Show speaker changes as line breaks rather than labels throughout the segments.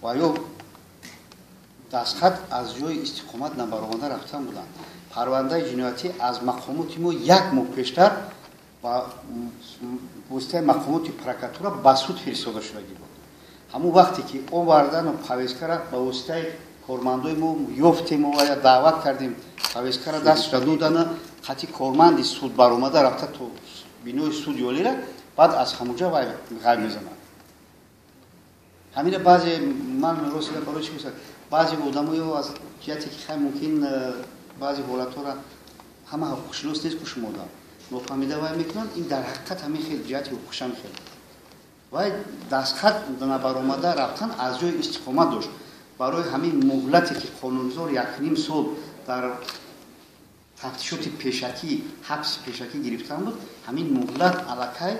ва ё дастхат аз ҷои истиқомат набаромада рафтан буданд. Парвандаи ҷиноятӣ аз мақомоти мо як моҳ пештар ба воситаи мақомоти прокуратура ба суд фиристода шудагӣ буд. ҳамун вақте ки овардану повесткара ба воситаи кормандои мо ёфтем ва я даъват кардем, повесткара дастша додана хати корманди суд баромада рафта то бинои суд ёлира, баъд аз ҳамуҷа вай ғайб мезанад. ҳамина баъзе ман росида барои чи гӯштам, баъзе одамо аз ҷиҳате ки хай мумкин баъзе ҳолатҳоро ҳама ҳуқуқшинос нест ку шумо дам нофаҳмида вай мекунанд, ин дар ҳақиқат ҳамин хел ҷиҳати ҳуқуқшан хел вай дастхат набаромада рафтан аз ҷои истиқомат дошт. барои ҳамин муҳлате ки қонунгузор 1.5 сол дар тафтишоти пешакӣ ҳабси пешакӣ гирифтан буд, ҳамин муҳлат аллакай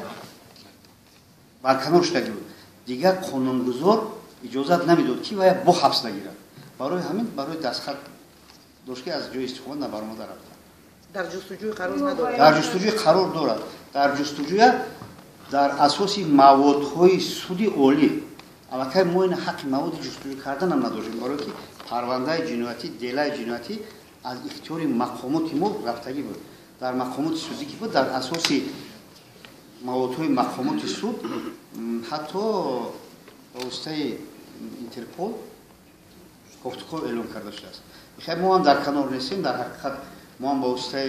барканор шудагӣ буд. дигар қонунгузор иҷозат намедод ки вай бо ҳабс нагирад. барои ҳамин барои дастхат дошт ки аз ҷои истиқомат набаромада рафтан.
дар ҷустуҷӯи қарор надорад.
дар ҷустуҷӯи қарор дорад. дар ҷустуҷӯя дар асоси маводҳои суди олӣ аллакай мо ин ҳаққи маводи ҷустуҷӯ карданам надошем, барое ки парвандаи ҷиноятӣ делаи ҷиноятӣ аз ихтиёри мақомоти мо рафтагӣ буд. дар мақомоти судӣ ки буд дар асоси маводҳои мақомоти суд ҳатто ба воситаи интерпол ҳуфтукор эълон карда шудааст. хай мо ҳам дар канор нестем, дар ҳақиқат мо ҳам ба воситаи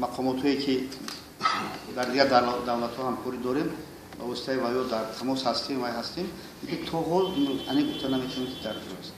мақомотҳое ки дар дигар давлатҳо ҳамкорӣ дорем ба воситаи ваё дар тамос ҳастем, вай ҳастем, то ҳол ане гуфта наметавонем ки дар ҷо аст.